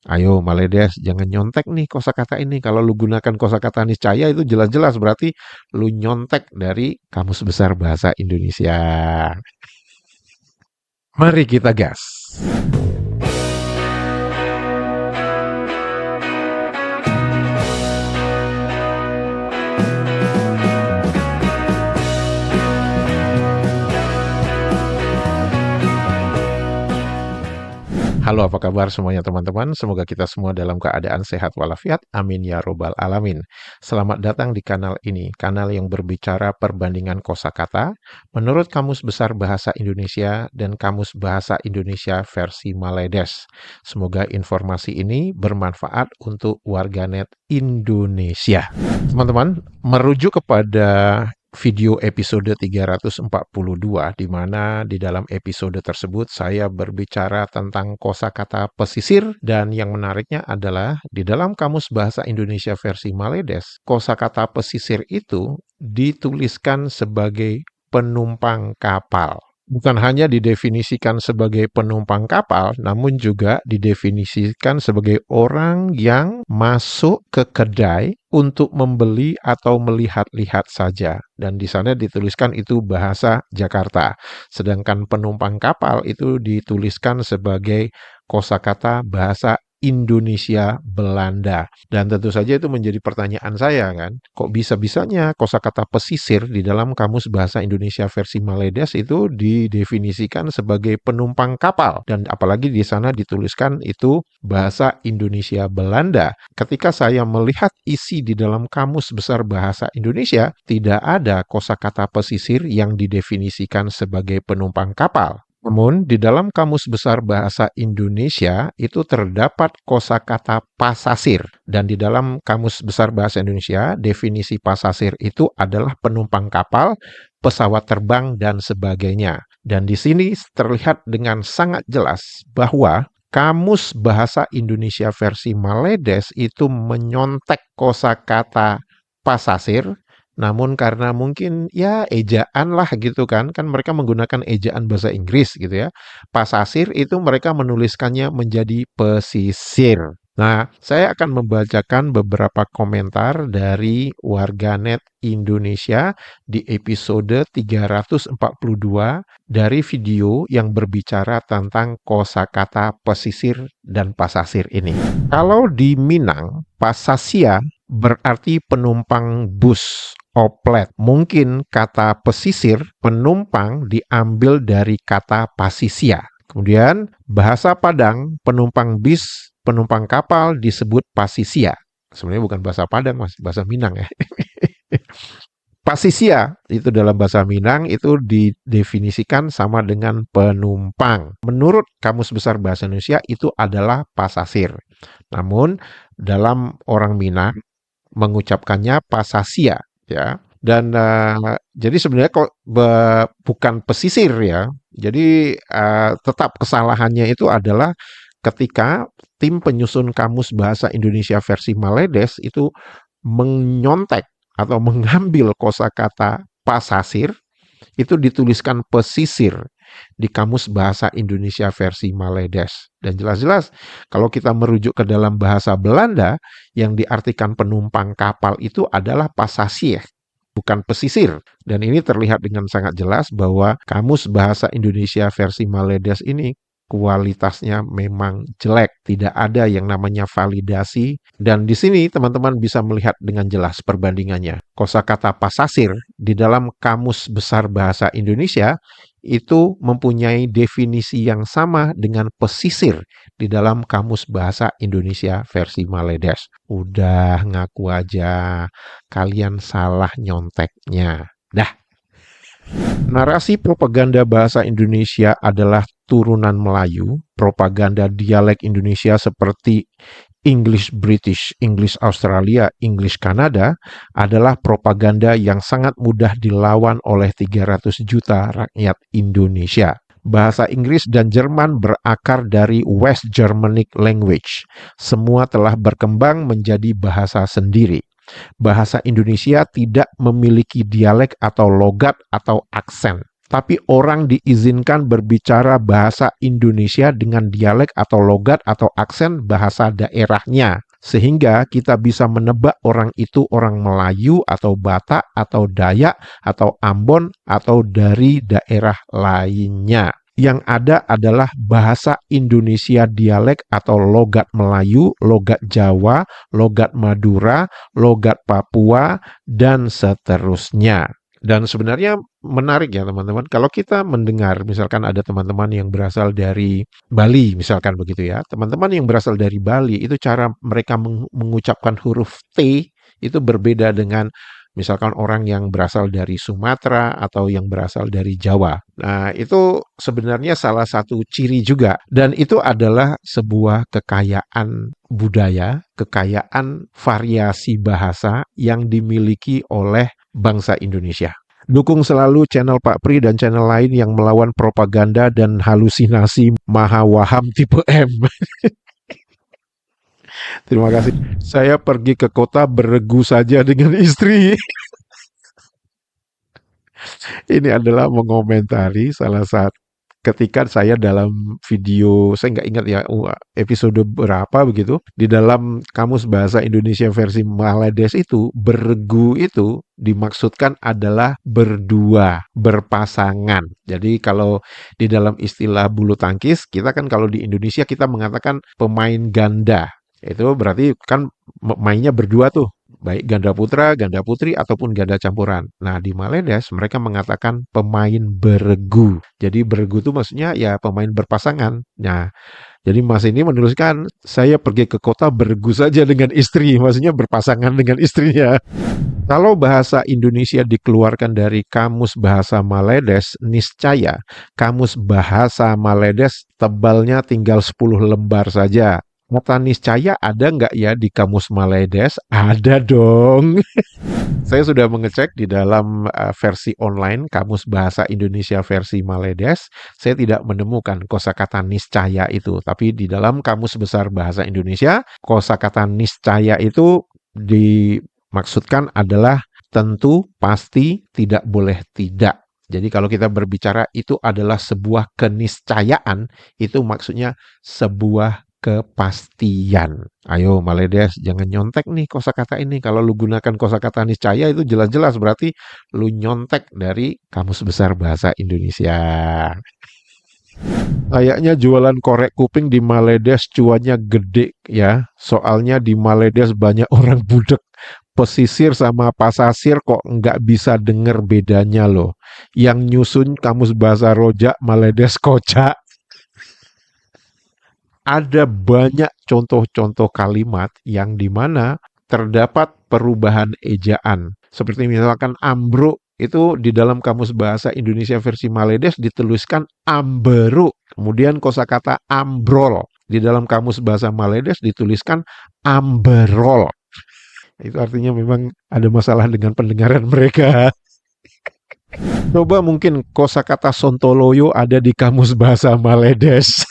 Ayo Maledes, jangan nyontek nih kosakata ini. Kalau lu gunakan kosakata niscaya itu jelas-jelas berarti lu nyontek dari Kamus Besar Bahasa Indonesia. Mari kita gas. Halo, apa kabar semuanya teman-teman? Semoga kita semua dalam keadaan sehat walafiat. Amin ya robbal alamin. Selamat datang di kanal ini, kanal yang berbicara perbandingan kosakata menurut Kamus Besar Bahasa Indonesia dan Kamus Bahasa Indonesia versi Maledes. Semoga informasi ini bermanfaat untuk warganet Indonesia. Teman-teman, merujuk kepada video episode 342 di mana di dalam episode tersebut saya berbicara tentang kosakata pesisir, dan yang menariknya adalah di dalam Kamus Bahasa Indonesia versi Maledes, kosakata pesisir itu dituliskan sebagai penumpang kapal. Bukan hanya didefinisikan sebagai penumpang kapal, namun juga didefinisikan sebagai orang yang masuk ke kedai untuk membeli atau melihat-lihat saja. Dan di sana dituliskan itu bahasa Jakarta. Sedangkan penumpang kapal itu dituliskan sebagai kosakata bahasa Indonesia Belanda. Dan tentu saja itu menjadi pertanyaan saya kan, kok bisa-bisanya kosakata pesisir di dalam Kamus Bahasa Indonesia versi Maledes itu didefinisikan sebagai penumpang kapal, dan apalagi di sana dituliskan itu bahasa Indonesia Belanda. Ketika saya melihat isi di dalam Kamus Besar Bahasa Indonesia, tidak ada kosakata pesisir yang didefinisikan sebagai penumpang kapal. Namun, di dalam Kamus Besar Bahasa Indonesia itu terdapat kosakata pasasir. Dan di dalam Kamus Besar Bahasa Indonesia, definisi pasasir itu adalah penumpang kapal, pesawat terbang, dan sebagainya. Dan di sini terlihat dengan sangat jelas bahwa Kamus Bahasa Indonesia versi Maledes itu menyontek kosakata pasasir, namun karena mungkin ya ejaan lah gitu kan mereka menggunakan ejaan bahasa Inggris gitu ya. Pasasir itu mereka menuliskannya menjadi pesisir. Nah, saya akan membacakan beberapa komentar dari warganet Indonesia di episode 342 dari video yang berbicara tentang kosakata pesisir dan pasasir ini. Kalau di Minang, pasasia berarti penumpang bus, oplet. Mungkin kata pesisir, penumpang diambil dari kata pasisia. Kemudian bahasa Padang, penumpang bis, penumpang kapal disebut pasisia. Sebenarnya bukan bahasa Padang, Mas, bahasa Minang ya. Pasisia itu dalam bahasa Minang itu didefinisikan sama dengan penumpang. Menurut Kamus Besar Bahasa Indonesia itu adalah pasasir. Namun dalam orang Minang mengucapkannya pasasia ya. Dan jadi sebenarnya kok bukan pesisir ya. Jadi tetap kesalahannya itu adalah ketika tim penyusun Kamus Bahasa Indonesia versi Maledes itu menyontek atau mengambil kosakata pasasir itu dituliskan pesisir di Kamus Bahasa Indonesia versi Maledes. Dan jelas-jelas kalau kita merujuk ke dalam bahasa Belanda yang diartikan penumpang kapal itu adalah passagier, bukan pesisir. Dan ini terlihat dengan sangat jelas bahwa Kamus Bahasa Indonesia versi Maledes ini kualitasnya memang jelek, tidak ada yang namanya validasi. Dan di sini teman-teman bisa melihat dengan jelas perbandingannya. Kosakata pasasir di dalam Kamus Besar Bahasa Indonesia itu mempunyai definisi yang sama dengan pesisir di dalam Kamus Bahasa Indonesia versi Maledes. Udah ngaku aja, kalian salah nyonteknya. Dah. Narasi propaganda bahasa Indonesia adalah turunan Melayu. Propaganda dialek Indonesia seperti English British, English Australia, English Kanada adalah propaganda yang sangat mudah dilawan oleh 300 juta rakyat Indonesia. Bahasa Inggris dan Jerman berakar dari West Germanic language. Semua telah berkembang menjadi bahasa sendiri. Bahasa Indonesia tidak memiliki dialek atau logat atau aksen. tapi orang diizinkan berbicara bahasa Indonesia dengan dialek atau logat atau aksen bahasa daerahnya. Sehingga kita bisa menebak orang itu orang Melayu atau Batak atau Dayak atau Ambon atau dari daerah lainnya. Yang ada adalah bahasa Indonesia dialek atau logat Melayu, logat Jawa, logat Madura, logat Papua, dan seterusnya. Dan sebenarnya menarik ya teman-teman, kalau kita mendengar misalkan ada teman-teman yang berasal dari Bali misalkan begitu ya, teman-teman yang berasal dari Bali itu cara mereka mengucapkan huruf T itu berbeda dengan misalkan orang yang berasal dari Sumatera atau yang berasal dari Jawa. Nah, itu sebenarnya salah satu ciri juga. Dan itu adalah sebuah kekayaan budaya, kekayaan variasi bahasa yang dimiliki oleh bangsa Indonesia. Dukung selalu channel Pak Pri dan channel lain yang melawan propaganda dan halusinasi maha waham tipe M. Terima kasih. Saya pergi ke kota beregu saja dengan istri. Ini adalah mengomentari salah satu ketika saya dalam video, saya nggak ingat ya episode berapa begitu, di dalam Kamus Bahasa Indonesia versi Maledes itu, beregu itu dimaksudkan adalah berdua, berpasangan. Jadi kalau di dalam istilah bulu tangkis, kita kan kalau di Indonesia kita mengatakan pemain ganda. Itu berarti kan mainnya berdua tuh, baik ganda putra, ganda putri, ataupun ganda campuran. Nah, di Maledes mereka mengatakan pemain beregu. Jadi beregu itu maksudnya ya pemain berpasangan. Nah, jadi Mas ini menuliskan, saya pergi ke kota beregu saja dengan istri. Maksudnya berpasangan dengan istrinya. Kalau bahasa Indonesia dikeluarkan dari Kamus Bahasa Maledes, niscaya Kamus Bahasa Maledes tebalnya tinggal 10 lembar saja. Kata niscaya ada nggak ya di Kamus Maledes? Ada dong. Saya sudah mengecek di dalam versi online Kamus Bahasa Indonesia versi Maledes, saya tidak menemukan kosakata niscaya itu. Tapi di dalam Kamus Besar Bahasa Indonesia, kosakata niscaya itu dimaksudkan adalah tentu, pasti, tidak boleh tidak. Jadi kalau kita berbicara itu adalah sebuah keniscayaan, itu maksudnya sebuah kepastian. Ayo Maledes, jangan nyontek nih kosakata ini. Kalau lu gunakan kosakata niscaya itu jelas-jelas berarti lu nyontek dari Kamus Besar Bahasa Indonesia. Kayaknya jualan korek kuping di Maledes cuannya gede ya. Soalnya di Maledes banyak orang budek. Pesisir sama pasasir kok nggak bisa denger bedanya loh. Yang nyusun Kamus Bahasa Rojak Maledes kocak. Ada banyak contoh-contoh kalimat yang dimana terdapat perubahan ejaan. Seperti misalkan ambruk itu di dalam Kamus Bahasa Indonesia versi Maledes dituliskan amberuk. Kemudian kosakata ambrol di dalam Kamus Bahasa Maledes dituliskan amberol. Itu artinya memang ada masalah dengan pendengaran mereka. Coba mungkin kosakata sontoloyo ada di Kamus Bahasa Maledes.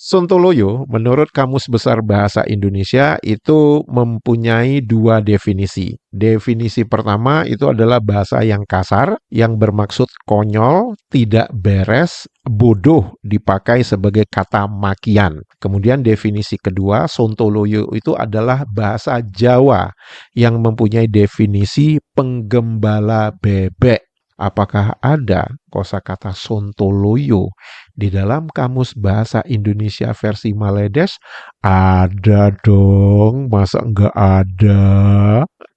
Sontoloyo, menurut Kamus Besar Bahasa Indonesia, itu mempunyai dua definisi. Definisi pertama itu adalah bahasa yang kasar, yang bermaksud konyol, tidak beres, bodoh dipakai sebagai kata makian. Kemudian definisi kedua, sontoloyo itu adalah bahasa Jawa, yang mempunyai definisi penggembala bebek. Apakah ada kosakata sontoloyo di dalam Kamus Bahasa Indonesia versi Maledes? Ada dong, masa enggak ada?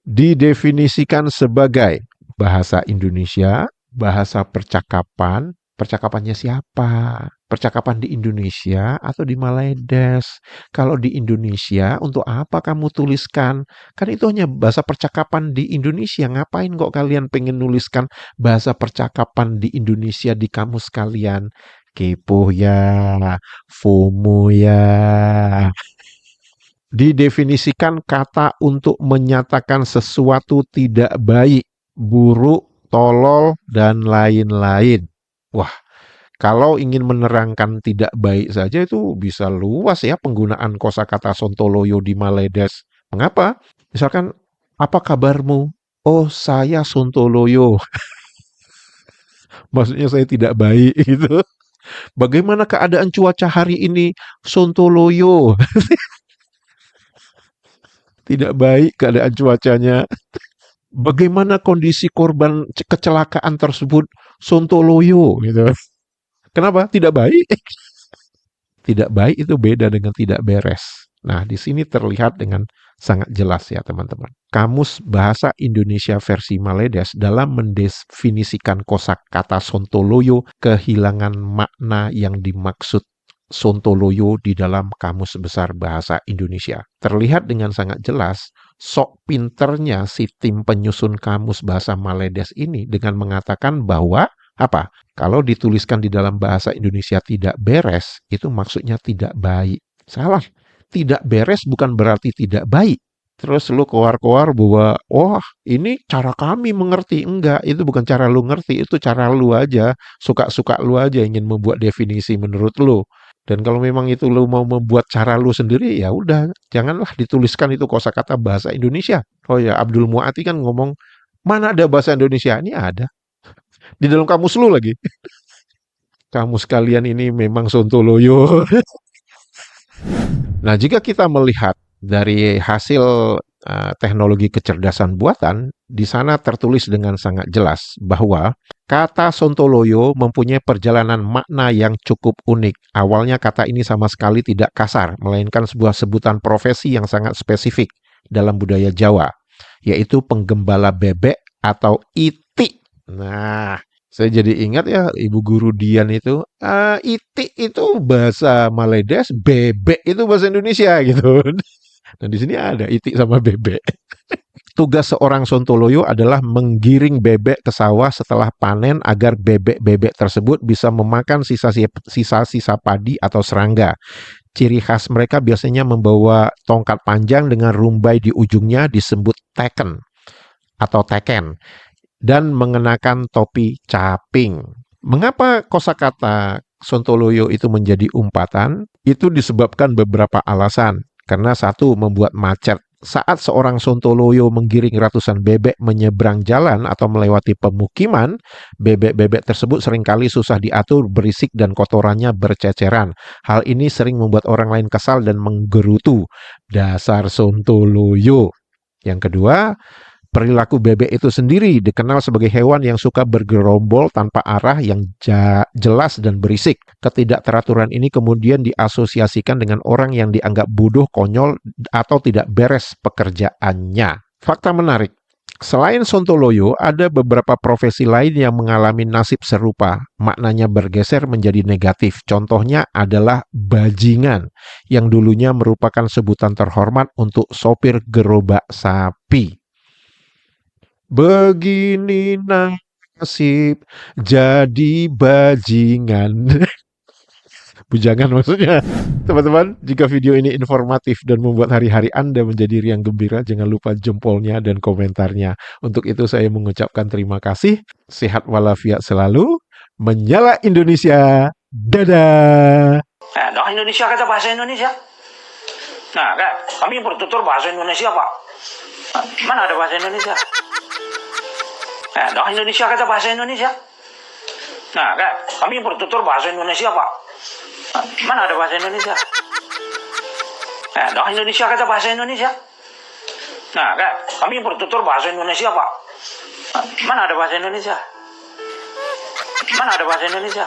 Didefinisikan sebagai bahasa Indonesia, bahasa percakapan, percakapannya siapa? Percakapan di Indonesia atau di Maledes? Kalau di Indonesia, untuk apa kamu tuliskan? Kan itu hanya bahasa percakapan di Indonesia. Ngapain kok kalian pengen nuliskan bahasa percakapan di Indonesia di kamus kalian? Kepo ya, FOMO ya. Didefinisikan kata untuk menyatakan sesuatu tidak baik, buruk, tolol, dan lain-lain. Wah, kalau ingin menerangkan tidak baik saja itu bisa luas ya penggunaan kosakata sontoloyo di Maledes. Mengapa? Misalkan, apa kabarmu? Oh, saya sontoloyo. Maksudnya saya tidak baik gitu. Bagaimana keadaan cuaca hari ini? Sontoloyo. Tidak baik keadaan cuacanya. Bagaimana kondisi korban kecelakaan tersebut? Sontoloyo gitu. Kenapa? Tidak baik. Tidak baik itu beda dengan tidak beres. Nah, di sini terlihat dengan sangat jelas ya teman-teman. Kamus Bahasa Indonesia versi Maledes dalam mendefinisikan kosakata sontoloyo kehilangan makna yang dimaksud sontoloyo di dalam Kamus Besar Bahasa Indonesia. Terlihat dengan sangat jelas sok pinternya si tim penyusun Kamus Bahasa Maledes ini dengan mengatakan bahwa apa? Kalau dituliskan di dalam bahasa Indonesia tidak beres, itu maksudnya tidak baik. Salah. Tidak beres bukan berarti tidak baik. Terus lu keluar-keluar bahwa, wah ini cara kami mengerti. Enggak, itu bukan cara lu ngerti. Itu cara lu aja. Suka-suka lu aja ingin membuat definisi menurut lu. Dan kalau memang itu lu mau membuat cara lu sendiri, ya udah. Janganlah dituliskan itu kosakata bahasa Indonesia. Oh ya, Abdul Muati kan ngomong, mana ada bahasa Indonesia? Ini ada. Di dalam kamus lu lagi. Kamus kalian ini memang sontoloyo. Nah, jika kita melihat dari hasil teknologi kecerdasan buatan, di sana tertulis dengan sangat jelas bahwa kata sontoloyo mempunyai perjalanan makna yang cukup unik. Awalnya kata ini sama sekali tidak kasar, melainkan sebuah sebutan profesi yang sangat spesifik dalam budaya Jawa, yaitu penggembala bebek atau iti. Nah, saya jadi ingat ya Ibu Guru Dian itu, itik itu bahasa Maledes, bebek itu bahasa Indonesia gitu. Dan di sini ada itik sama bebek. Tugas seorang sontoloyo adalah menggiring bebek ke sawah setelah panen agar bebek-bebek tersebut bisa memakan sisa-sisa padi atau serangga. Ciri khas mereka biasanya membawa tongkat panjang dengan rumbai di ujungnya disebut teken atau teken, dan mengenakan topi caping. Mengapa kosakata sontoloyo itu menjadi umpatan? Itu disebabkan beberapa alasan. Karena satu, membuat macet. Saat seorang sontoloyo menggiring ratusan bebek menyeberang jalan atau melewati pemukiman, bebek-bebek tersebut seringkali susah diatur, berisik dan kotorannya berceceran. Hal ini sering membuat orang lain kesal dan menggerutu. Dasar sontoloyo. Yang kedua, perilaku bebek itu sendiri dikenal sebagai hewan yang suka bergerombol tanpa arah yang jelas dan berisik. Ketidakteraturan ini kemudian diasosiasikan dengan orang yang dianggap bodoh, konyol, atau tidak beres pekerjaannya. Fakta menarik. Selain sontoloyo, ada beberapa profesi lain yang mengalami nasib serupa. Maknanya bergeser menjadi negatif. Contohnya adalah bajingan, yang dulunya merupakan sebutan terhormat untuk sopir gerobak sapi. Begini nasib jadi bajingan. Bujangan maksudnya. Teman-teman, jika video ini informatif dan membuat hari-hari Anda menjadi riang gembira, jangan lupa jempolnya dan komentarnya. Untuk itu saya mengucapkan terima kasih. Sehat walafiat selalu. Menyala Indonesia. Dadah. Nah, Indonesia kata bahasa Indonesia. Nah, kami bertutur bahasa Indonesia, Pak. Mana ada bahasa Indonesia? Nah, Indonesia kata bahasa Indonesia. Nah, kami bertutur bahasa Indonesia, Pak. Mana ada bahasa Indonesia? Nah, Indonesia kata bahasa Indonesia. Nah, kami bertutur bahasa Indonesia, Pak. Mana ada bahasa Indonesia? Mana ada bahasa Indonesia?